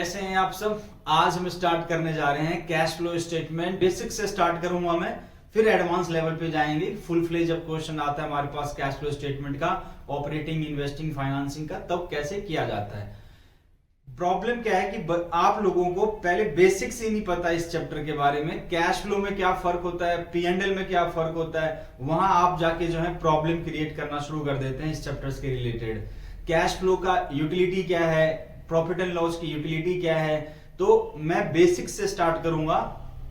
कैसे हैं आप सब। आज हम स्टार्ट करने जा रहे हैं कैश फ्लो स्टेटमेंट। बेसिक से स्टार्ट करूंगा मैं, फिर एडवांस लेवल पे जाएंगे। फुल फ्लेज जब क्वेश्चन आता है हमारे पास कैश फ्लो स्टेटमेंट का, ऑपरेटिंग, इन्वेस्टिंग, फाइनेंसिंग का, तब कैसे किया जाता है। प्रॉब्लम क्या है कि आप लोगों को पहले बेसिक्स ही नहीं पता इस चैप्टर के बारे में। कैश फ्लो में क्या फर्क होता है, पी&एल में क्या फर्क होता है, वहां आप जाके जो है प्रॉब्लम क्रिएट करना शुरू कर देते हैं इस चैप्टर्स के रिलेटेड। कैश फ्लो का यूटिलिटी क्या है, प्रॉफिट एंड लॉस की यूटिलिटी क्या है। तो मैं बेसिक्स से स्टार्ट करूंगा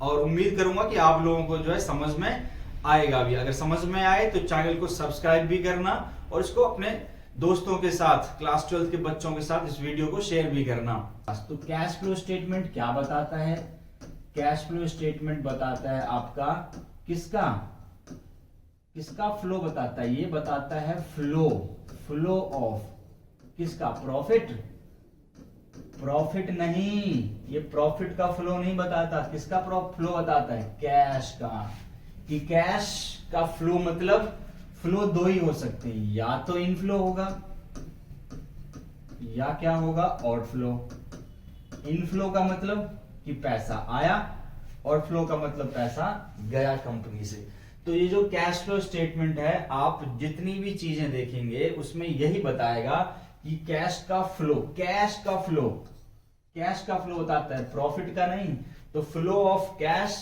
और उम्मीद करूंगा कि आप लोगों को जो है समझ में आएगा भी। अगर समझ में आए तो चैनल को सब्सक्राइब भी करना और इसको अपने दोस्तों के साथ, क्लास 12 के बच्चों के साथ इस वीडियो को शेयर भी करना। तो कैश फ्लो स्टेटमेंट क्या बताता है? कैश फ्लो स्टेटमेंट बताता है आपका किसका फ्लो बताता है? ये बताता है फ्लो ऑफ किसका? प्रॉफिट नहीं, ये प्रॉफिट का फ्लो नहीं बताता। किसका फ्लो बताता है? कैश का। कि कैश का फ्लो मतलब फ्लो दो ही हो सकते हैं, या तो इनफ्लो होगा या क्या होगा, आउटफ्लो। इनफ्लो का मतलब कि पैसा आया और फ्लो का मतलब पैसा गया कंपनी से। तो ये जो कैश फ्लो स्टेटमेंट है, आप जितनी भी चीजें देखेंगे उसमें यही बताएगा कि कैश का फ्लो बताता है, प्रॉफिट का नहीं। तो फ्लो ऑफ कैश,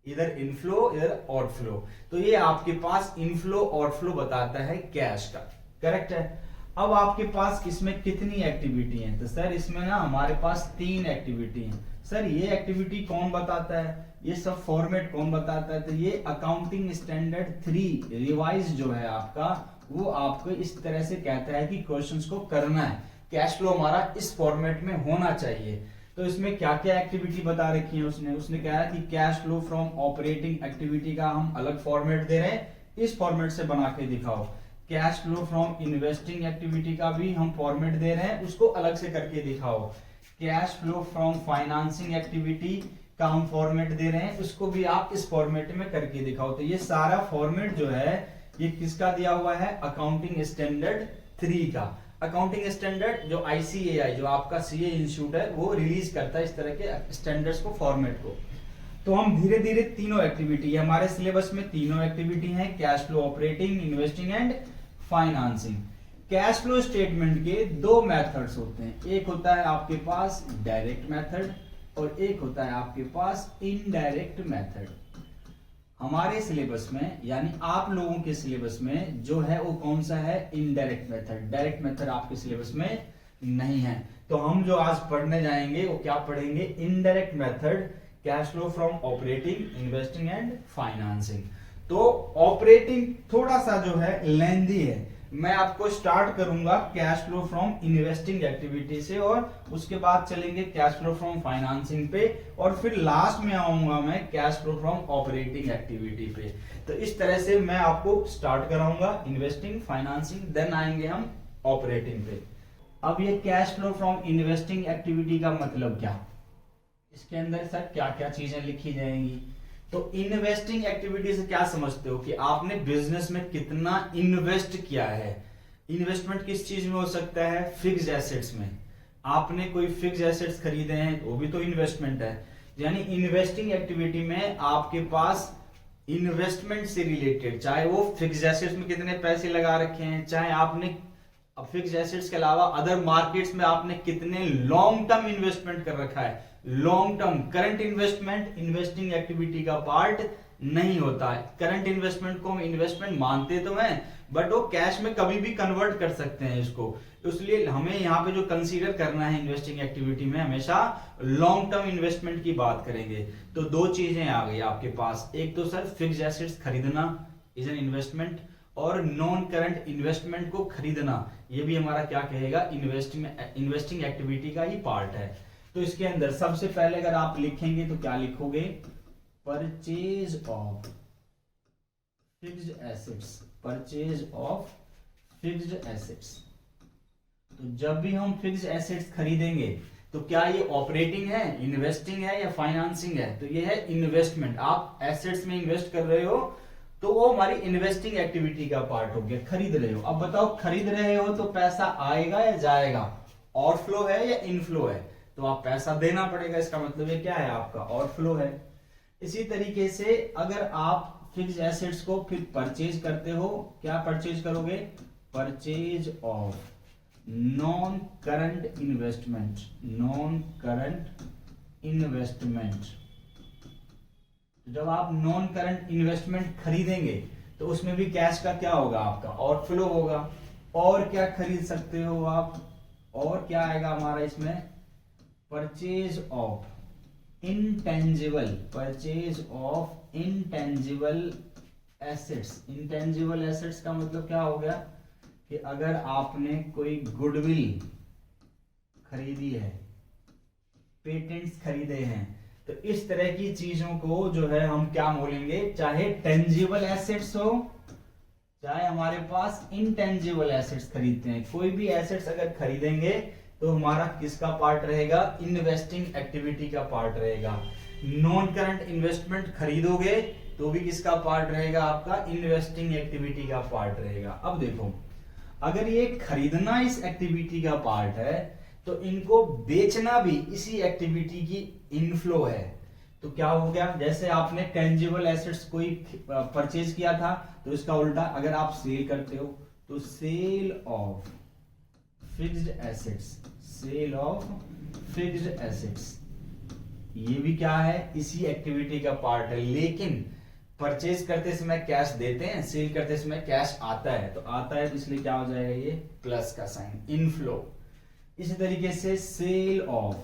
इधर इनफ्लो इधर आउटफ्लो। तो ये आपके पास इनफ्लो आउटफ्लो बताता है कैश का, करेक्ट है। अब आपके पास इसमें कितनी एक्टिविटी है? तो सर इसमें ना हमारे पास 3 एक्टिविटी है। सर ये एक्टिविटी कौन बताता है, ये सब फॉर्मेट कौन बताता है? तो ये अकाउंटिंग स्टैंडर्ड 3 रिवाइज जो है आपका, वो आपको इस तरह से कहता है कि क्वेश्चंस को करना है। कैश फ्लो हमारा इस फॉर्मेट में होना चाहिए। तो इसमें क्या क्या एक्टिविटी बता रखी है उसने कहा कि cash flow from operating activity का हम अलग फॉर्मेट दे रहे हैं, इस फॉर्मेट से बना के दिखाओ। Cash flow from investing activity का भी हम फॉर्मेट दे रहे हैं, उसको अलग से करके दिखाओ। Cash flow from financing activity का हम फॉर्मेट दे रहे हैं, उसको भी आप इस फॉर्मेट में करके दिखाओ। तो ये सारा फॉर्मेट जो है ये किसका दिया हुआ है? अकाउंटिंग स्टैंडर्ड 3 का। अकाउंटिंग स्टैंडर्ड जो ICAI, जो आपका CA इंस्टीट्यूट है, वो रिलीज करता है इस तरह के स्टैंडर्ड्स को, फॉर्मेट को। तो हम धीरे धीरे तीनों एक्टिविटी, हमारे सिलेबस में तीनों एक्टिविटी हैं, cash flow, operating, investing and financing. Cash flow statement के 2 मेथड्स होते हैं, एक होता है आपके पास डायरेक्ट मेथड और एक होता है आपके पास इनडायरेक्ट मेथड। हमारे सिलेबस में, यानी आप लोगों के सिलेबस में जो है वो कौन सा है? Indirect method. डायरेक्ट मेथड आपके सिलेबस में नहीं है। तो हम जो आज पढ़ने जाएंगे वो क्या पढ़ेंगे? Indirect method, cash flow from operating, investing and financing. तो ऑपरेटिंग थोड़ा सा जो है लेंदी है। मैं आपको स्टार्ट करूंगा cash flow from investing activity से और उसके बाद चलेंगे कैश फ्लो फ्रॉम फाइनेंसिंग पे और फिर लास्ट में आऊंगा मैं cash flow from operating activity पे। तो इस तरह से मैं आपको स्टार्ट कराऊंगा इन्वेस्टिंग, फाइनेंसिंग, देन आएंगे हम ऑपरेटिंग पे। अब ये cash flow from investing activity का मतलब क्या? इसके अंदर सर क्या क्या चीजें लिखी जाएंगी? तो इन्वेस्टिंग एक्टिविटी से क्या समझते हो कि आपने बिजनेस में कितना इन्वेस्ट किया है। इन्वेस्टमेंट किस चीज में हो सकता है? फिक्स्ड एसेट्स में। आपने कोई फिक्स्ड एसेट्स खरीदे हैं, वो भी तो इन्वेस्टमेंट है। यानी इन्वेस्टिंग एक्टिविटी में आपके पास इन्वेस्टमेंट से रिलेटेड, चाहे वो फिक्स्ड एसेट्स में कितने पैसे लगा रखे हैं, चाहे आपने फिक्स्ड एसेट्स के अलावा अदर मार्केट्स में आपने कितने लॉन्ग टर्म इन्वेस्टमेंट कर रखा है। Long term current investment investing activity का पार्ट नहीं होता है। करंट इन्वेस्टमेंट को हम इन्वेस्टमेंट मानते तो हैं, बट वो कैश में कभी भी कन्वर्ट कर सकते हैं इसको। इसलिए हमें यहाँ पे जो कंसीडर करना है इन्वेस्टिंग एक्टिविटी में, हमेशा लॉन्ग टर्म इन्वेस्टमेंट की बात करेंगे। तो 2 चीजें आ गई आपके पास, एक तो सर फिक्स्ड एसेट्स खरीदना इज एन इन्वेस्टमेंट, और नॉन करंट इन्वेस्टमेंट को खरीदना, ये भी हमारा क्या कहेगा? इन्वेस्टिंग एक्टिविटी का ही पार्ट है। तो इसके अंदर सबसे पहले अगर आप लिखेंगे तो क्या लिखोगे? Purchase of fixed assets, purchase of fixed assets. तो जब भी हम फिक्स्ड एसेट्स खरीदेंगे तो क्या ये ऑपरेटिंग है, इन्वेस्टिंग है या फाइनेंसिंग है? तो ये है इन्वेस्टमेंट। आप एसेट्स में इन्वेस्ट कर रहे हो तो वो हमारी इन्वेस्टिंग एक्टिविटी का पार्ट हो गया, खरीद रहे हो। अब बताओ, खरीद रहे हो तो पैसा आएगा या जाएगा? आउटफ्लो है या इनफ्लो है? तो आप पैसा देना पड़ेगा, इसका मतलब ये क्या है आपका आउटफ्लो है। इसी तरीके से अगर आप फिक्स्ड एसेट्स को फिर परचेज करते हो, क्या परचेज करोगे, purchase of non current investment, non current investment. जब आप नॉन करंट इन्वेस्टमेंट खरीदेंगे तो उसमें भी कैश का क्या होगा, आपका आउटफ्लो होगा। और क्या खरीद सकते हो आप, और क्या आएगा हमारा इसमें, purchase of intangible, purchase of intangible assets. Intangible assets का मतलब क्या हो गया कि अगर आपने कोई गुडविल खरीदी है, पेटेंट्स खरीदे हैं, तो इस तरह की चीजों को जो है हम क्या बोलेंगे, चाहे टेंजिबल एसेट्स हो चाहे हमारे पास इंटेंजिबल एसेट्स खरीदते हैं, कोई भी एसेट्स अगर खरीदेंगे तो हमारा किसका पार्ट रहेगा, इन्वेस्टिंग एक्टिविटी का पार्ट रहेगा। नॉन करंट इन्वेस्टमेंट खरीदोगे तो भी किसका पार्ट रहेगा, आपका इन्वेस्टिंग एक्टिविटी का पार्ट रहेगा। अब देखो, अगर ये खरीदना इस एक्टिविटी का पार्ट है तो इनको बेचना भी इसी एक्टिविटी की इनफ्लो है। तो क्या हो गया, जैसे आपने टेंजिबल एसेट्स कोई परचेज किया था तो इसका उल्टा अगर आप सेल करते हो तो sale of fixed assets, sale of fixed assets, ये भी क्या है, इसी एक्टिविटी का पार्ट है। लेकिन परचेज करते समय कैश देते हैं, सेल करते समय कैश आता है, तो आता है तो इसलिए क्या हो जाएगा, ये प्लस का साइन, इनफ्लो। इसी तरीके से sale of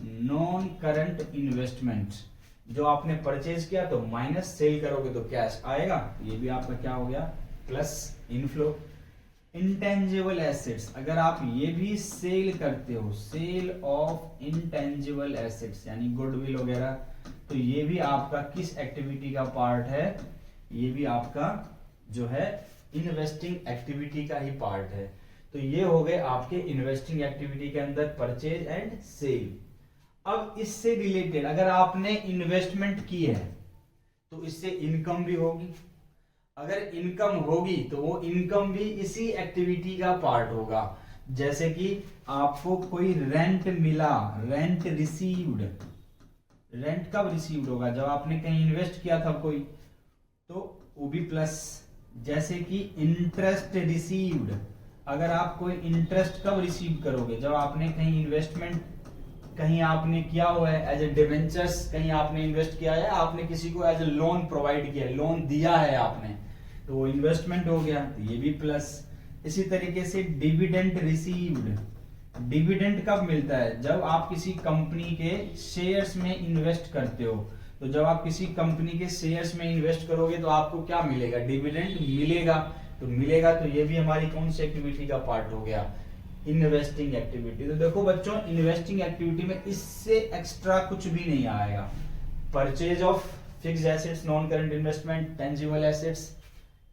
non current investment, जो आपने परचेज किया तो माइनस सेल करोगे तो कैश आएगा, ये भी आपका क्या हो गया, प्लस इनफ्लो। इंटेंजिबल एसेट्स, अगर आप ये भी सेल करते हो, सेल ऑफ इंटेंजिबल एसेट्स यानी गुडविल वगैरह, तो ये भी आपका किस एक्टिविटी का पार्ट है, ये भी आपका जो है इन्वेस्टिंग एक्टिविटी का ही पार्ट है। तो ये हो गए आपके इन्वेस्टिंग एक्टिविटी के अंदर परचेज एंड सेल। अब इससे रिलेटेड अगर आपने इन्वेस्टमेंट की है तो इससे इनकम भी होगी, अगर इनकम होगी तो वो इनकम भी इसी एक्टिविटी का पार्ट होगा। जैसे कि आपको कोई रेंट मिला, रेंट रिसीव्ड, रेंट कब रिसीव्ड होगा, जब आपने कहीं इन्वेस्ट किया था कोई, तो वो भी प्लस। जैसे कि इंटरेस्ट रिसीव्ड, अगर आप कोई इंटरेस्ट कब रिसीव करोगे, जब आपने कहीं इन्वेस्टमेंट, कहीं आपने किया हुआ है एज ए डिवेंचर्स, कहीं आपने इन्वेस्ट किया है, आपने किसी को एज ए लोन प्रोवाइड किया, लोन दिया है आपने, तो वो इन्वेस्टमेंट हो गया, तो ये भी प्लस। इसी तरीके से डिविडेंड रिसीव्ड, डिविडेंड कब मिलता है, जब आप किसी कंपनी के शेयर्स में इन्वेस्ट करते हो, तो जब आप किसी कंपनी के शेयर्स में इन्वेस्ट करोगे तो आपको क्या मिलेगा, डिविडेंड मिलेगा। तो मिलेगा तो ये भी हमारी कौन सी एक्टिविटी का पार्ट हो गया, इन्वेस्टिंग एक्टिविटी। तो देखो बच्चों, इन्वेस्टिंग एक्टिविटी में इससे एक्स्ट्रा कुछ भी नहीं आएगा। Purchase of fixed assets, non current investment, tangible assets,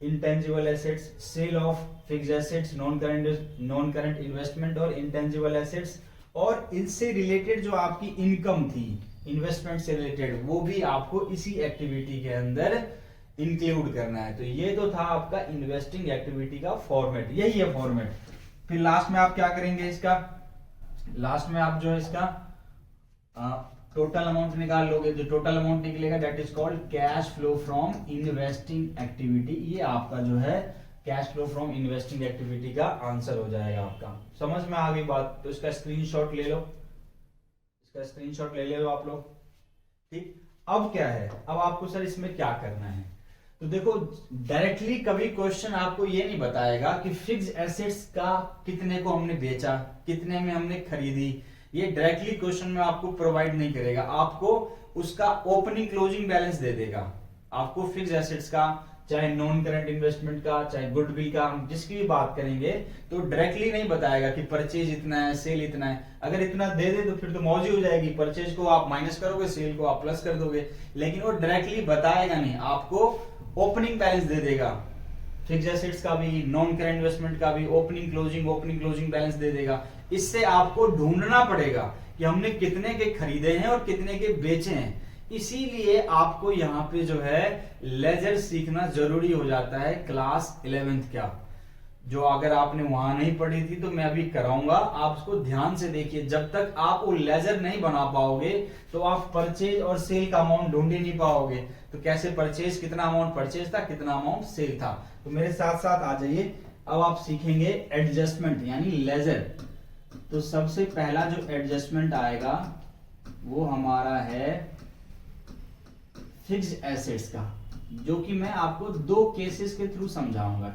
intangible assets, sale of fixed assets, non current investment और इंटेंजिबल एसेट्स, और इनसे रिलेटेड जो आपकी इनकम थी इन्वेस्टमेंट से रिलेटेड, वो भी आपको इसी एक्टिविटी के अंदर इंक्लूड करना है। तो ये तो था आपका इन्वेस्टिंग एक्टिविटी का फॉर्मेट, यही है फॉर्मेट। फिर लास्ट में आप क्या करेंगे, इसका लास्ट में आप जो है इसका टोटल अमाउंट निकाल लोगे। जो टोटल अमाउंट निकलेगा that is called cash flow from investing activity. ये आपका जो है cash flow from investing activity का आंसर हो जाएगा आपका। समझ में आ गई बात, तो इसका स्क्रीनशॉट ले लो, इसका स्क्रीनशॉट ले लो आप लोग, ठीक। अब क्या है, अब आपको सर इसमें क्या करना है, तो देखो डायरेक्टली कभी क्वेश्चन आपको ये नहीं बताएगा कि फिक्स्ड एसेट्स का कितने को हमने बेचा, कितने में हमने खरीदी, ये डायरेक्टली क्वेश्चन में आपको प्रोवाइड नहीं करेगा। आपको उसका ओपनिंग क्लोजिंग बैलेंस दे देगा, आपको फिक्स्ड एसेट्स का, चाहे नॉन करंट इन्वेस्टमेंट का, चाहे गुडविल का, हम जिसकी भी बात करेंगे तो डायरेक्टली नहीं बताएगा कि परचेज इतना है, सेल इतना है। अगर इतना दे दे तो फिर तो मौज ही हो जाएगी, परचेज को आप माइनस करोगे, सेल को आप प्लस कर दोगे, लेकिन वो डायरेक्टली बताएगा नहीं, आपको ओपनिंग बैलेंस दे देगा। फिक्स्ड एसेट्स का भी, नॉन करंट इन्वेस्टमेंट का भी ओपनिंग क्लोजिंग बैलेंस दे देगा। इससे आपको ढूंढना पड़ेगा कि हमने कितने के खरीदे हैं और कितने के बेचे हैं। इसीलिए आपको यहाँ पे जो है लेजर सीखना जरूरी हो जाता है क्लास 11th का। जो अगर आपने वहां नहीं पढ़ी थी तो मैं अभी कराऊंगा, आप उसको ध्यान से देखिए। जब तक आप वो लेजर नहीं बना पाओगे तो आप परचेज और सेल का अमाउंट ढूंढ ही नहीं पाओगे। तो कैसे परचेज, कितना अमाउंट परचेज था, कितना अमाउंट सेल था। तो मेरे साथ साथ आ जाइए। अब आप सीखेंगे एडजस्टमेंट यानी लेजर। तो सबसे पहला जो एडजस्टमेंट आएगा वो हमारा है फिक्स्ड एसेट्स का, जो कि मैं आपको दो केसेस के थ्रू समझाऊंगा।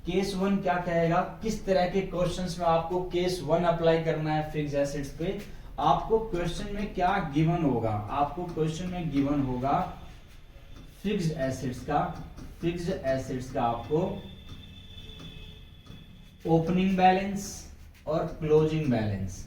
केस वन क्या कहेगा, किस तरह के क्वेश्चंस में आपको केस वन अप्लाई करना है फिक्स्ड एसेट्स पे। आपको क्वेश्चन में क्या गिवन होगा, आपको क्वेश्चन में गिवन होगा फिक्स्ड एसेट्स का आपको ओपनिंग बैलेंस और क्लोजिंग बैलेंस,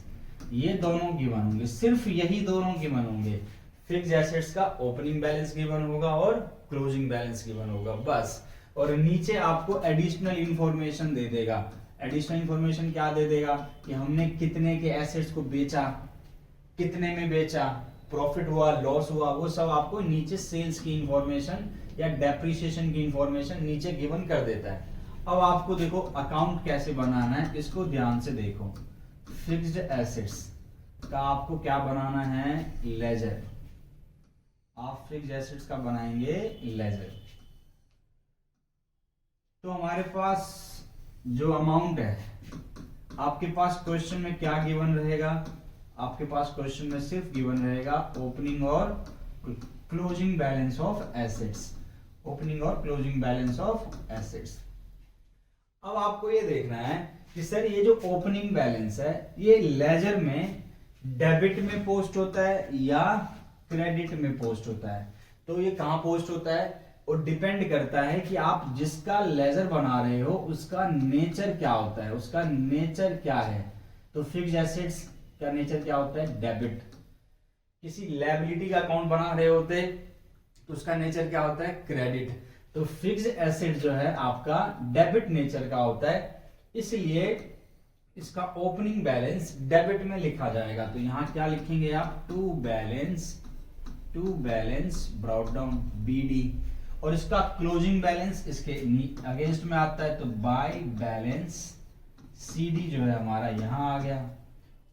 ये दोनों गिवन होंगे, सिर्फ यही दोनों गिवन होंगे। फिक्स्ड एसेट्स का ओपनिंग बैलेंस गिवन होगा और क्लोजिंग बैलेंस गिवन होगा, बस। और नीचे आपको एडिशनल इंफॉर्मेशन दे देगा। एडिशनल इंफॉर्मेशन क्या दे देगा कि हमने कितने के एसेट्स को बेचा, कितने में बेचा, प्रॉफिट हुआ, लॉस हुआ, वो सब आपको नीचे सेल्स की इंफॉर्मेशन या डेप्रिसिएशन की इंफॉर्मेशन नीचे गिवन कर देता है। अब आपको देखो अकाउंट कैसे बनाना है, इसको ध्यान से देखो। फिक्स्ड एसेट्स का आपको क्या बनाना है, लेजर। आप फिक्स्ड एसेट्स का बनाएंगे लेजर। तो हमारे पास जो अमाउंट है, आपके पास क्वेश्चन में क्या गिवन रहेगा, आपके पास क्वेश्चन में सिर्फ गिवन रहेगा ओपनिंग और closing balance of assets, opening और क्लोजिंग बैलेंस ऑफ एसेट्स। अब आपको ये देखना है कि सर ये जो ओपनिंग बैलेंस है ये लेजर में डेबिट में पोस्ट होता है या क्रेडिट में पोस्ट होता है। तो ये कहां पोस्ट होता है, और डिपेंड करता है कि आप जिसका लेजर बना रहे हो उसका नेचर क्या होता है, उसका नेचर क्या है। तो फिक्स्ड एसेट्स का नेचर क्या होता है, डेबिट। किसी लायबिलिटी का अकाउंट बना रहे होते तो उसका नेचर क्या होता है, क्रेडिट। तो फिक्स्ड एसेट जो है आपका डेबिट नेचर का होता है, इसलिए इसका ओपनिंग बैलेंस डेबिट में लिखा जाएगा। तो यहां क्या लिखेंगे आप, to balance brought down BD। और इसका क्लोजिंग बैलेंस इसके अगेंस्ट में आता है, तो बाय बैलेंस CD जो है हमारा यहां आ गया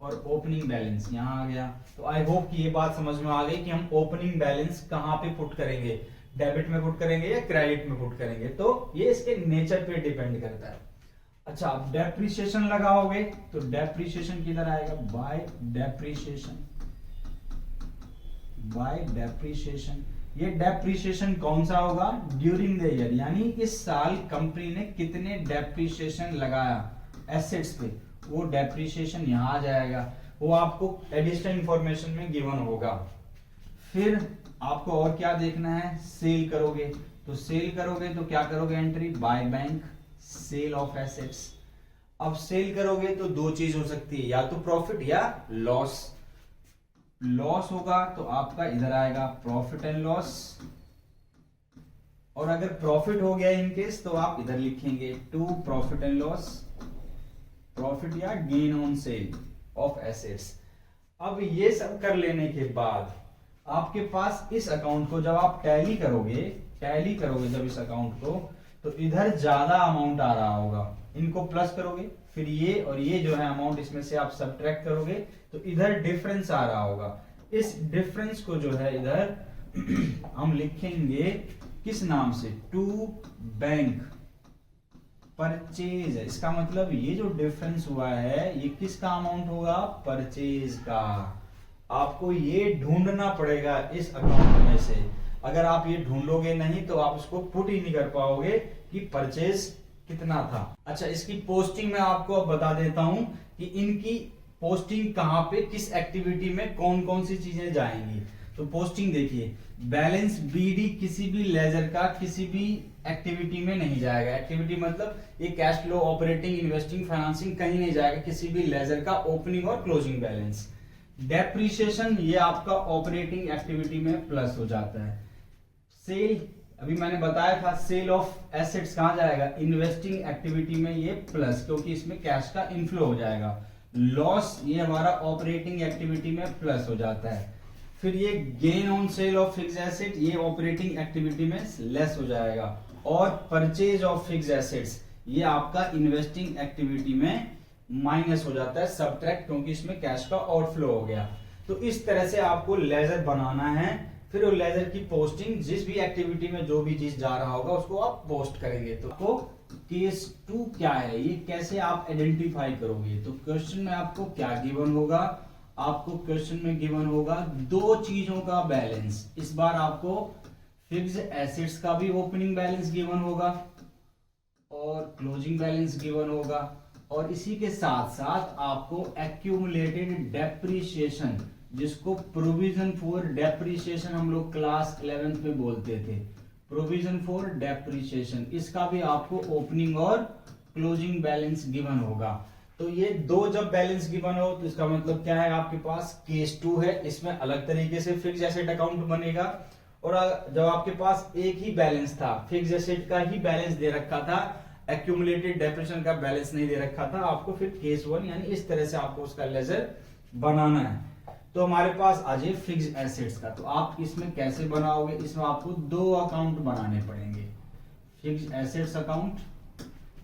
और ओपनिंग बैलेंस यहां आ गया। तो आई होप कि ये बात समझ में आ गई कि हम ओपनिंग बैलेंस कहां पे पुट करेंगे, डेबिट में पुट करेंगे या क्रेडिट में पुट करेंगे। तो ये इसके नेचर पे डिपेंड करता है। अच्छा, अब डेप्रिसिएशन लगाओगे तो डेप्रिसिएशन किधर आएगा, बाय डेप्रिसिएशन। ये डेप्रिसिएशन कौन सा होगा, ड्यूरिंग द ईयर, यानी इस साल कंपनी ने कितने डेप्रिसिएशन लगाया एसेट्स पे, वो डेप्रिसिएशन यहां आ जाएगा। वो आपको एडिशनल इंफॉर्मेशन में गिवन होगा। फिर आपको और क्या देखना है, सेल करोगे तो क्या करोगे, entry by bank sale of assets. अब सेल करोगे तो दो चीज हो सकती है, या तो प्रॉफिट या लॉस। लॉस होगा तो आपका इधर आएगा प्रॉफिट एंड लॉस, और अगर प्रॉफिट हो गया इन केस तो आप इधर लिखेंगे to profit and loss, profit या gain on sale of assets. अब ये सब कर लेने के बाद आपके पास इस अकाउंट को जब आप टैली करोगे जब इस अकाउंट को, तो इधर ज्यादा अमाउंट आ रहा होगा, इनको प्लस करोगे, फिर ये और ये जो है अमाउंट इसमें से आप सबट्रैक्ट करोगे तो इधर डिफरेंस आ रहा होगा। इस डिफरेंस को जो है इधर हम लिखेंगे किस नाम से, टू बैंक परचेज है। इसका मतलब ये जो डिफरेंस हुआ है ये किसका अमाउंट होगा, परचेज का। आपको ये ढूंढना पड़ेगा इस अकाउंट में से। अगर आप ये ढूंढोगे नहीं तो आप उसको पुट ही नहीं कर पाओगे कि परचेज कितना था। अच्छा, इसकी पोस्टिंग मैं आपको अब बता देता हूं कि इनकी पोस्टिंग कहां पे, किस एक्टिविटी में कौन कौन सी चीजें जाएंगी। तो पोस्टिंग देखिए, बैलेंस BD किसी भी लेजर का किसी भी एक्टिविटी में नहीं जाएगा। एक्टिविटी मतलब ये cash flow, operating, investing, financing कहीं नहीं जाएगा किसी भी लेजर का ओपनिंग और क्लोजिंग बैलेंस। डेप्रिसिएशन ये आपका ऑपरेटिंग एक्टिविटी में प्लस हो जाता है। सेल, अभी मैंने बताया था सेल ऑफ एसेट्स कहां जाएगा, इन्वेस्टिंग एक्टिविटी में ये प्लस, क्योंकि इसमें कैश का इनफ्लो हो जाएगा। लॉस ये हमारा ऑपरेटिंग एक्टिविटी में प्लस हो जाता है। फिर ये gain on sale of fixed asset ये ऑपरेटिंग एक्टिविटी में लेस हो जाएगा। और परचेज ऑफ फिक्स्ड एसेट्स ये आपका इन्वेस्टिंग एक्टिविटी में माइनस हो जाता है, सबट्रैक्ट, क्योंकि इसमें कैश का आउटफ्लो हो गया। तो इस तरह से आपको लेजर बनाना है, फिर वो लेजर की पोस्टिंग जिस भी एक्टिविटी में जो भी चीज जा रहा होगा उसको आप पोस्ट करेंगे। तो आपको केस 2 क्या है, ये कैसे आप आइडेंटिफाई करोगे? तो क्वेश्चन में आपको क्या गिवन होगा, आपको क्वेश्चन में गिवन होगा दो चीजों का बैलेंस। इस बार आपको फिक्स्ड एसेट्स का भी ओपनिंग बैलेंस गिवन होगा और क्लोजिंग बैलेंस गिवन होगा, और इसी के साथ साथ आपको एक्यूमुलेटेड डेप्रिसिएशन, जिसको प्रोविजन फॉर डेप्रिसिएशन हम लोग क्लास 11th में बोलते थे, प्रोविजन फॉर डेप्रिसिएशन, इसका भी आपको ओपनिंग और क्लोजिंग बैलेंस गिवन होगा। तो ये दो जब बैलेंस गिवन हो तो इसका मतलब क्या है, आपके पास केस 2 है, इसमें अलग तरीके से फिक्स्ड एसेट अकाउंट बनेगा। और जब आपके पास एक ही बैलेंस था, फिक्स्ड एसेट का ही बैलेंस दे रखा था, एक्यूमुलेटेड डेप्रिसिएशन का बैलेंस नहीं दे रखा था, आपको फिर केस 1 यानी इस तरह से आपको उसका लेजर बनाना है। तो हमारे पास आ जाए फिक्स्ड एसेट्स का, तो आप इसमें कैसे बनाओगे? इसमें आपको दो अकाउंट बनाने पड़ेंगे, फिक्स्ड एसेट्स अकाउंट।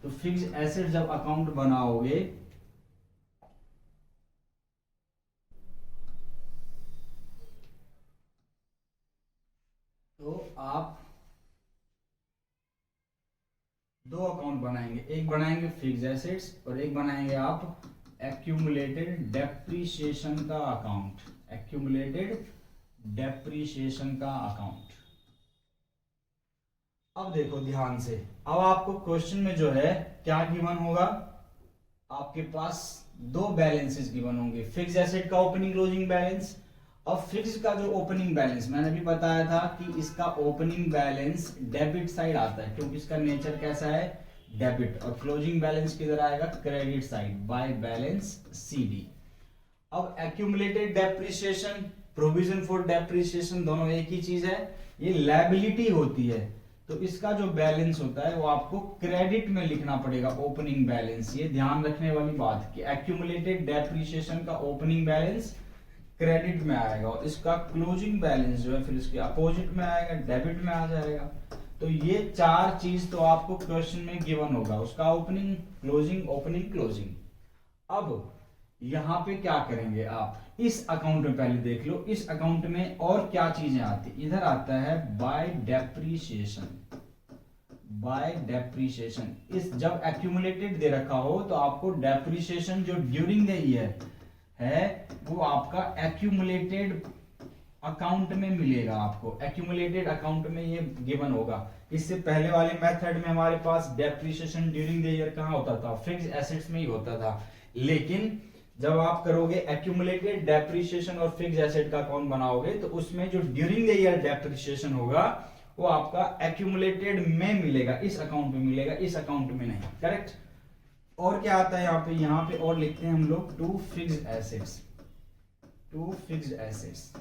तो फिक्स्ड एसेट जब अकाउंट बनाओगे तो आप दो अकाउंट बनाएंगे, एक बनाएंगे फिक्स्ड एसेट्स और एक बनाएंगे आप एक्यूमुलेटेड डेप्रिसिएशन का अकाउंट, एक्यूमुलेटेड डेप्रिसिएशन का अकाउंट। अब देखो ध्यान से, अब आपको क्वेश्चन में जो है क्या गिवन होगा, आपके पास दो बैलेंसेस गिवन होंगे, फिक्स्ड एसेट का ओपनिंग क्लोजिंग बैलेंस। अब फिक्स्ड का जो ओपनिंग बैलेंस मैंने भी बताया था कि इसका ओपनिंग बैलेंस डेबिट साइड आता है, क्योंकि इसका नेचर कैसा है, डेबिट, और क्लोजिंग बैलेंस किधर आएगा, credit side, by balance CD. अब accumulated depreciation, provision for depreciation, दोनों एक ही चीज है, ये लायबिलिटी होती है, तो इसका जो बैलेंस होता है वो आपको क्रेडिट में लिखना पड़ेगा, ओपनिंग बैलेंस। ये ध्यान रखने वाली बात कि एक्यूमुलेटेड डेप्रिसिएशन का ओपनिंग बैलेंस क्रेडिट में आएगा और इसका क्लोजिंग बैलेंस जो है फिर इसके अपोजिट में आएगा, डेबिट में आ जाएगा। तो ये चार चीज तो आपको क्वेश्चन में गिवन होगा, उसका ओपनिंग क्लोजिंग, ओपनिंग क्लोजिंग। अब यहां पे क्या करेंगे आप, इस अकाउंट में पहले देख लो, इस अकाउंट में और क्या चीजें आती, इधर आता है बाय डेप्रिसिएशन, बाय डेप्रिसिएशन। इस जब एक्यूमुलेटेड दे रखा हो तो आपको डेप्रिसिएशन जो ड्यूरिंग द ईयर है वो आपका एक्यूमुलेटेड अकाउंट में मिलेगा, आपको एक्यूमुलेटेड अकाउंट में ये गिवन होगा। इससे पहले वाले मेथड में हमारे पास डेप्रिसिएशन ड्यूरिंग द ईयर कहां होता था, फिक्स्ड एसेट्स में ही होता था, लेकिन जब आप करोगे एक्यूमुलेटेड डेप्रिसिएशन और फिक्स्ड एसेट का अकाउंट बनाओगे तो उसमें जो ड्यूरिंग द ईयर डेप्रिसिएशन होगा वो आपका एक्यूमुलेटेड में मिलेगा, इस अकाउंट में मिलेगा, इस अकाउंट में नहीं, करेक्ट। और क्या आता है यहाँ पे और लिखते हैं हम लोग to fixed assets, to fixed assets.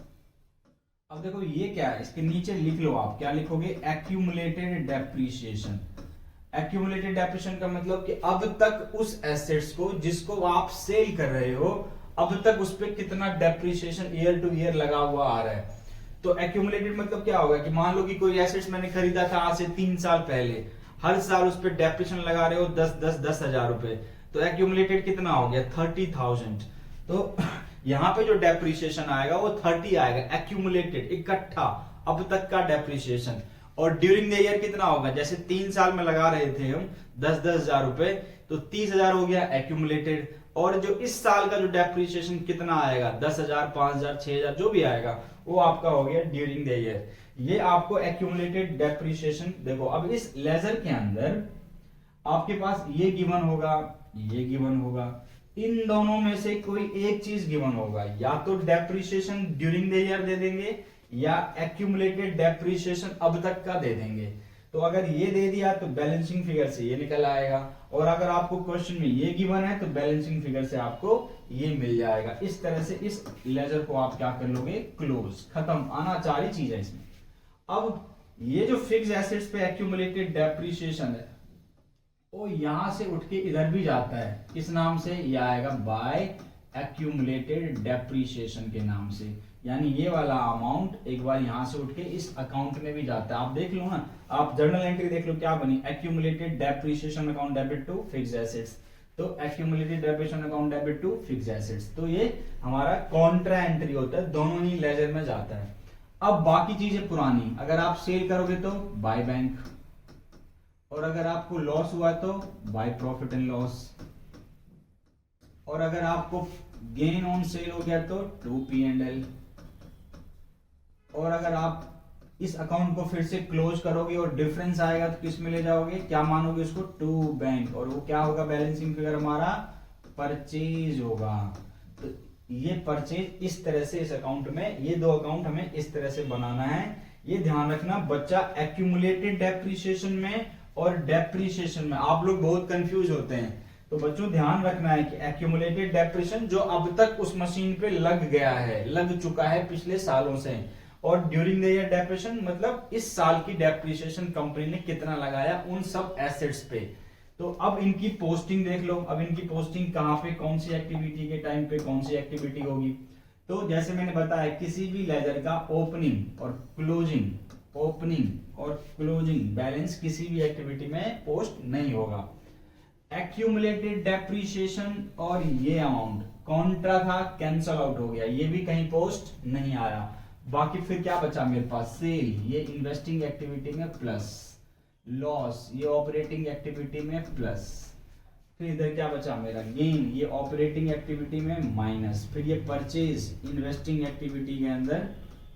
अब देखो ये क्या है, इसके नीचे लिख लो आप, क्या लिखोगे, एक्यूमुलेटेड डेप्रिसिएशन। एक्यूमुलेटेड डेप्रिसिएशन का मतलब कि अब तक उस एसेट्स को जिसको आप सेल कर रहे हो, अब तक उस पर कितना डेप्रिसिएशन ईयर टू ईयर लगा हुआ आ रहा है। तो एक्यूमुलेटेड मतलब क्या होगा कि मान लो कि कोई एसेट्स मैंने खरीदा था आज से 3 साल पहले, हर साल उस पर डेप्रिसिएशन लगा रहे हो 10,000 रुपए, तो एक्यूमुलेटेड कितना हो गया, 30,000। तो यहाँ पे जो डेप्रिसिएशन आएगा वो 30 आएगा, एक्यूमुलेटेड, इकट्ठा अब तक का डेप्रिसिएशन। और ड्यूरिंग द ईयर कितना होगा, जैसे 3 साल में लगा रहे थे हम 10,000 रुपए, तो 30,000 हो गया एक्यूमुलेटेड। और जो इस साल का जो डेप्रिसिएशन कितना आएगा, 10,000, 5,000, 6,000 जो भी आएगा वो आपका हो गया ड्यूरिंग द ईयर। ये आपको एक्यूमुलेटेड डेप्रिसिएशन। देखो अब इस लेजर के अंदर आपके पास ये गिवन होगा, ये गिवन होगा, इन दोनों में से कोई एक चीज गिवन होगा, या तो डेप्रिसिएशन ड्यूरिंग द ईयर दे देंगे या एक्यूमुलेटेड डेप्रिसिएशन अब तक का दे देंगे। तो अगर ये दे दिया तो बैलेंसिंग फिगर से ये निकल आएगा, और अगर आपको क्वेश्चन में ये गिवन है तो बैलेंसिंग फिगर से आपको ये मिल जाएगा। इस तरह से इस लेजर को आप क्या कर लोगे, क्लोज, खत्म, आना चार ही चीज है इसमें। अब ये जो फिक्स्ड एसेट्स पे एक्यूमुलेटेड डेप्रिसिएशन है वो यहां से उठ के इधर भी जाता है, किस नाम से, ये आएगा बाय एक्यूमुलेटेड डेप्रिसिएशन के नाम से। यानी ये वाला अमाउंट एक बार यहां से उठ के इस अकाउंट में भी जाता है। आप देख लो ना, आप जर्नल एंट्री देख लो क्या बनी, accumulated depreciation account debit to fixed assets. तो accumulated depreciation account debit to fixed assets, तो ये हमारा कॉन्ट्रा एंट्री होता है, दोनों ही लेजर में जाता है। अब बाकी चीजें पुरानी, अगर आप सेल करोगे तो बाय बैंक, और अगर आपको लॉस हुआ तो बाय प्रॉफिट एंड लॉस, और अगर आपको गेन ऑन सेल हो गया तो टू P&L, और अगर आप इस अकाउंट को फिर से क्लोज करोगे और डिफरेंस आएगा तो किस में ले जाओगे, क्या मानोगे उसको, टू बैंक, और वो क्या होगा बैलेंसिंग फिगर हमारा, परचेज होगा। तो ये परचेज इस तरह से इस अकाउंट में, ये दो अकाउंट हमें इस तरह से बनाना है। ये ध्यान रखना बच्चा, एक्यूमुलेटेड डेप्रिसिएशन में और डेप्रिसिएशन में आप लोग बहुत कंफ्यूज होते हैं। तो बच्चों ध्यान रखना है कि एक्यूमुलेटेड डेप्रिसिएशन जो अब तक उस मशीन पे लग गया है, लग चुका है पिछले सालों से, और ड्यूरिंग द ईयर डेप्रिसिएशन मतलब इस साल की डेप्रिसिएशन कंपनी ने कितना लगाया उन सब एसेट्स पे। तो अब इनकी पोस्टिंग देख लो, अब इनकी पोस्टिंग कहां पे, कौन सी एक्टिविटी के टाइम पे कौन सी एक्टिविटी होगी। तो जैसे मैंने बताया किसी भी लेजर का ओपनिंग और क्लोजिंग, ओपनिंग और क्लोजिंग बैलेंस किसी भी एक्टिविटी में पोस्ट नहीं होगा। एक्यूमुलेटेड डेप्रिसिएशन और ये अमाउंट कॉन्ट्रा था, कैंसल आउट हो गया, ये भी कहीं पोस्ट नहीं आया। बाकी फिर क्या बचा मेरे पास, सेल, ये इन्वेस्टिंग एक्टिविटी में प्लस, लॉस ये ऑपरेटिंग एक्टिविटी में प्लस, फिर इधर क्या बचा मेरा, गेन ये ऑपरेटिंग एक्टिविटी में माइनस, फिर ये परचेज इन्वेस्टिंग एक्टिविटी के अंदर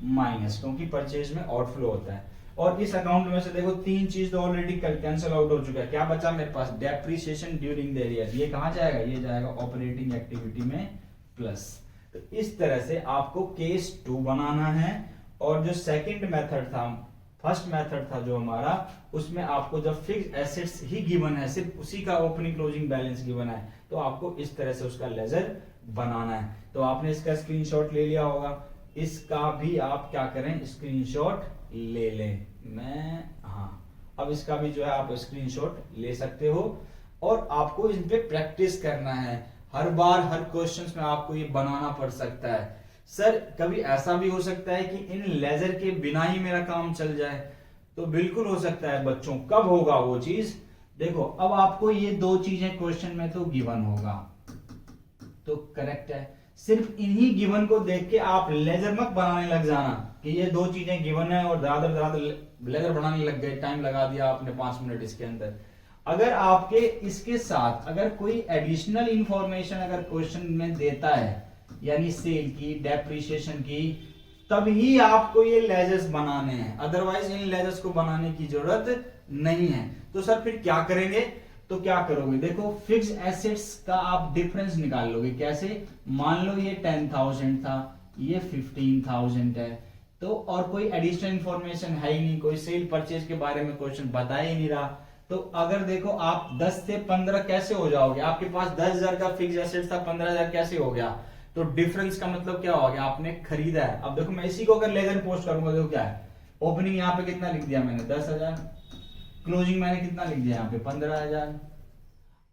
माइनस, क्योंकि परचेज में आउटफ्लो होता है। और इस अकाउंट में से देखो तीन चीज तो ऑलरेडी कैंसिल आउट हो चुका है, क्या बचा मेरे पास, डेप्रिसिएशन ड्यूरिंग द ईयर, ये कहां जाएगा, ये जाएगा ऑपरेटिंग एक्टिविटी में प्लस। तो इस तरह से आपको केस 2 बनाना है। और जो सेकंड मेथड था, फर्स्ट मेथड था जो हमारा, उसमें आपको जब फिक्स्ड एसेट्स ही गिवन है, सिर्फ उसी का ओपनिंग क्लोजिंग बैलेंस गिवन है, तो आपको इस तरह से उसका लेजर बनाना है। तो आपने इसका स्क्रीनशॉट ले लिया होगा, इसका भी आप क्या करें, स्क्रीनशॉट ले लें। अब इसका भी जो है आप स्क्रीनशॉट ले सकते हो, और आपको इन पे प्रैक्टिस करना है। हर बार हर क्वेश्चंस में आपको ये बनाना पड़ सकता है। सर कभी ऐसा भी हो सकता है कि इन लेजर के बिना ही मेरा काम चल जाए, तो बिल्कुल हो सकता है बच्चों। कब होगा वो चीज, देखो अब आपको ये दो चीजें क्वेश्चन में तो गिवन होगा, तो करेक्ट है। सिर्फ इन्हीं गिवन को देख के आप लेजर मत बनाने लग जाना कि ये दो चीजें गिवन है और ज्यादा लेजर बनाने लग गए, टाइम लगा दिया आपने 5 मिनट इसके अंदर। अगर आपके इसके साथ अगर कोई एडिशनल इंफॉर्मेशन अगर क्वेश्चन में देता है, यानी सेल की, डेप्रिसिएशन की, तभी आपको ये लेजर्स बनाने हैं, अदरवाइज इन लेजर्स को बनाने की जरूरत नहीं है। तो सर फिर क्या करेंगे, तो क्या करोगे, देखो फिक्स्ड एसेट्स का आप डिफरेंस निकाल लोगे। कैसे, मान लो ये 10,000 था, ये 15,000 है, तो और कोई एडिशनल इंफॉर्मेशन है ही नहीं, कोई सेल परचेज के बारे में क्वेश्चन बता ही नहीं रहा। तो अगर देखो आप 10 से 15 कैसे हो जाओगे, आपके पास 10,000 का फिक्स्ड एसेट्स था, 15,000 कैसे हो गया, तो डिफरेंस का मतलब क्या हो गया, आपने खरीदा है। अब देखो मैं इसी को अगर लेजर पोस्ट करूंगा, देखो क्या है, ओपनिंग यहाँ पे कितना लिख दिया मैंने, 10,000, क्लोजिंग मैंने कितना लिख दिया यहाँ पे 15,000।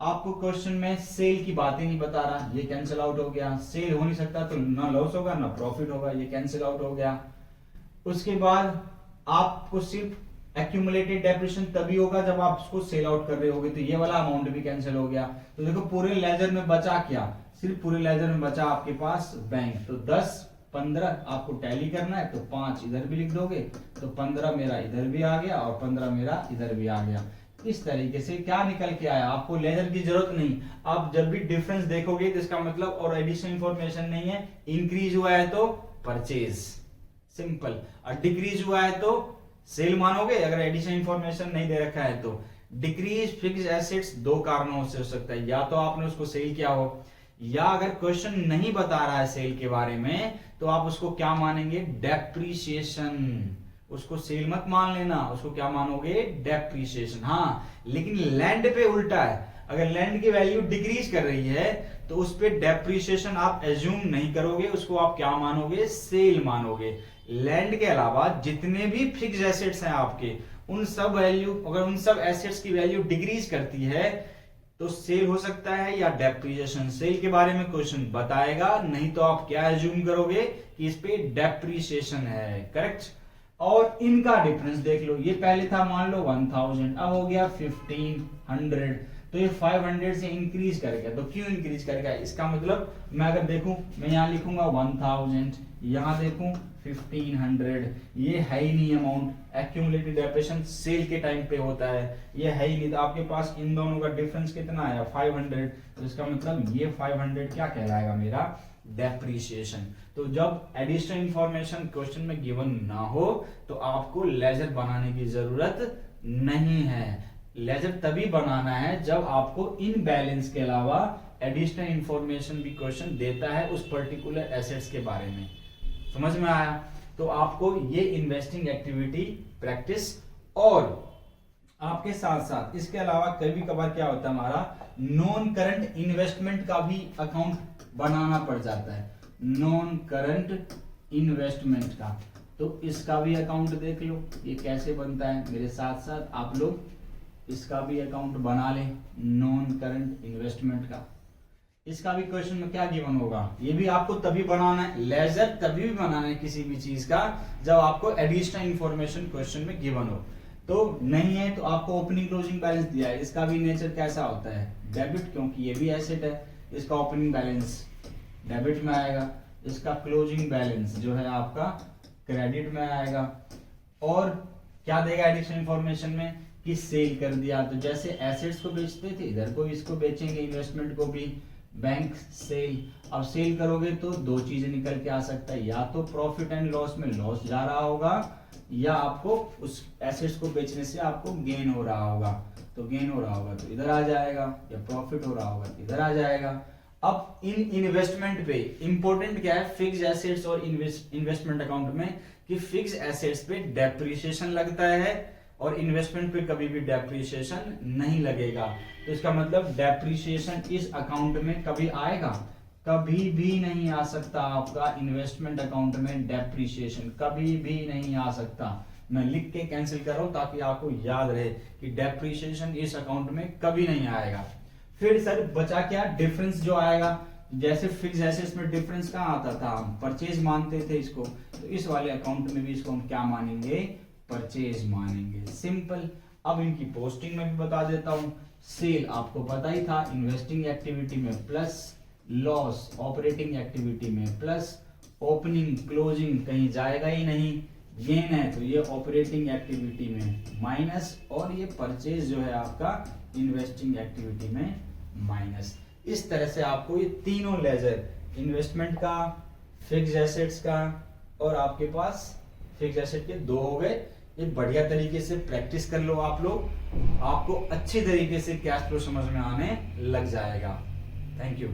आपको क्वेश्चन में सेल की बात ही नहीं बता रहा, ये कैंसिल आउट हो गया, सेल हो नहीं सकता तो ना लॉस होगा ना प्रॉफिट होगा, ये कैंसिल आउट हो गया। उसके बाद आपको सिर्फ एक्यूमुलेटेड डेप्रिसिएशन तभी होगा जब आप उसको सेल आउट कर रहे होगे, तो ये वाला अमाउंट भी कैंसिल हो गया। तो देखो पूरे लेजर में बचा क्या, सिर्फ पूरे लेजर में बचा आपके पास बैंक। तो 10, 15 आपको टैली करना है, तो 5 इधर भी लिख दोगे, तो 15 मेरा इधर भी आ गया और 15 मेरा इधर भी आ गया। इस तरीके से क्या निकल के आया, आपको लेजर की जरूरत नहीं। आप जब भी डिफरेंस देखोगे तो इसका मतलब और एडिशनल इंफॉर्मेशन नहीं है, इंक्रीज हुआ है तो परचेज, सिंपल, और डिक्रीज हुआ है तो सेल मानोगे, अगर एडिशनल इंफॉर्मेशन नहीं दे रखा है तो। डिक्रीज फिक्स्ड एसेट्स दो कारणों से हो सकता है, या तो आपने उसको सेल किया हो, या अगर क्वेश्चन नहीं बता रहा है सेल के बारे में तो आप उसको क्या मानेंगे, डेप्रिसिएशन। उसको सेल मत मान लेना, उसको क्या मानोगे, डेप्रिसिएशन। हाँ, लेकिन लैंड पे उल्टा है, अगर लैंड की वैल्यू डिक्रीज कर रही है तो उस पे डेप्रिसिएशन आप एज्यूम नहीं करोगे, उसको आप क्या मानोगे, सेल मानोगे। लैंड के अलावा जितने भी फिक्स्ड एसेट्स हैं आपके, उन सब वैल्यू, अगर उन सब एसेट्स की वैल्यू डिक्रीज करती है तो सेल हो सकता है या डेप्रिसिएशन। सेल के बारे में क्वेश्चन बताएगा, नहीं तो आप क्या एज्यूम करोगे कि इस पे डेप्रिसिएशन है, करेक्ट। और इनका डिफरेंस देख लो, ये पहले था मान लो 1000, अब हो गया 1500, तो ये 500 से इंक्रीज कर गया। तो क्यों इंक्रीज कर गया, इसका मतलब मैं अगर देखूं, मैं यहाँ लिखूंगा 1000, यहाँ देखूं 1500, ये है ही नहीं अमाउंट। एक्यूमुलेटेड डेप्रिसिएशन सेल के टाइम पे होता है, ये है ही नहीं। तो आपके पास इन दोनों का डिफरेंस कितना आया 500, तो इसका मतलब ये 500 क्या कहलाएगा मेरा डेप्रिसिएशन। तो जब एडिशनल इंफॉर्मेशन क्वेश्चन में गिवन ना हो तो आपको लेजर बनाने की जरूरत नहीं है। लेजर तभी बनाना है जब आपको इन बैलेंस के अलावा एडिशनल इंफॉर्मेशन भी क्वेश्चन देता है उस पर्टिकुलर एसेट्स के बारे में। समझ में आया? तो आपको ये इन्वेस्टिंग एक्टिविटी प्रैक्टिस, और आपके साथ साथ इसके अलावा कभी कभार क्या होता है, हमारा नॉन करंट इन्वेस्टमेंट का भी अकाउंट बनाना पड़ जाता है। नॉन करंट इन्वेस्टमेंट का, तो इसका भी अकाउंट देख लो ये कैसे बनता है। मेरे साथ साथ आप लोग इसका भी अकाउंट बना लें, नॉन करंट इन्वेस्टमेंट का। इसका भी क्वेश्चन में क्या गिवन होगा, ये भी आपको तभी बनाना है, लेजर तभी भी बनाना है किसी भी चीज का जब आपको एडिशनल इंफॉर्मेशन क्वेश्चन में गिवन हो। तो नहीं है तो आपको ओपनिंग क्लोजिंग बैलेंस दिया है, इसका भी नेचर कैसा होता है डेबिट, क्योंकि ये भी एसेट है। इसका ओपनिंग बैलेंस डेबिट में आएगा, इसका क्लोजिंग बैलेंस जो है आपका क्रेडिट में आएगा। और क्या देगा एडिशनल इंफॉर्मेशन में कि सेल कर दिया, तो जैसे एसेट्स को बेचते थे इधर को इसको बेचेंगे, इन्वेस्टमेंट को भी, बैंक सेल। अब सेल करोगे तो दो चीजें निकल के आ सकता है, या तो प्रॉफिट एंड लॉस में लॉस जा रहा होगा, या आपको उस एसेट्स को बेचने से आपको गेन हो रहा होगा। तो गेन हो रहा होगा तो इधर आ जाएगा, या प्रॉफिट हो रहा होगा तो इधर आ जाएगा। अब इन इन्वेस्टमेंट पे इंपॉर्टेंट क्या है, फिक्स एसेट्स और इन्वेस्टमेंट अकाउंट में कि फिक्स एसेट्स पे डेप्रिसिएशन लगता है और इन्वेस्टमेंट पे कभी भी डेप्रिसिएशन नहीं लगेगा। तो इसका मतलब डेप्रिसिएशन इस अकाउंट में कभी आएगा, कभी भी नहीं आ सकता। आपका इन्वेस्टमेंट अकाउंट में डेप्रिसिएशन कभी भी नहीं आ सकता। मैं लिख के कैंसिल कर रहा हूं ताकि आपको याद रहे कि डेप्रिसिएशन इस अकाउंट में कभी नहीं आएगा। फिर सर बचा क्या, डिफरेंस जो आएगा, जैसे फिक्स एसेट्स में डिफरेंस कहाँ आता था, हम परचेज मानते थे इसको, तो इस वाले अकाउंट में भी इसको हम क्या मानेंगे, परचेज मानेंगे, सिंपल। अब इनकी पोस्टिंग में भी बता देता हूं। सेल आपको पता ही था, इन्वेस्टिंग एक्टिविटी में प्लस, लॉस ऑपरेटिंग एक्टिविटी में प्लस, ओपनिंग क्लोजिंग कहीं जाएगा ही नहीं, गेन है तो ये ऑपरेटिंग एक्टिविटी में माइनस, और ये परचेज जो है आपका इन्वेस्टिंग एक्टिविटी में माइनस। इस तरह से आपको ये तीनों लेजर, इन्वेस्टमेंट का, फिक्स एसेट्स का, और आपके पास फिक्स एसेट के दो हो गए, ये बढ़िया तरीके से प्रैक्टिस कर लो आप लोग, आपको अच्छी तरीके से कैश फ्लो समझ में आने लग जाएगा। Thank you.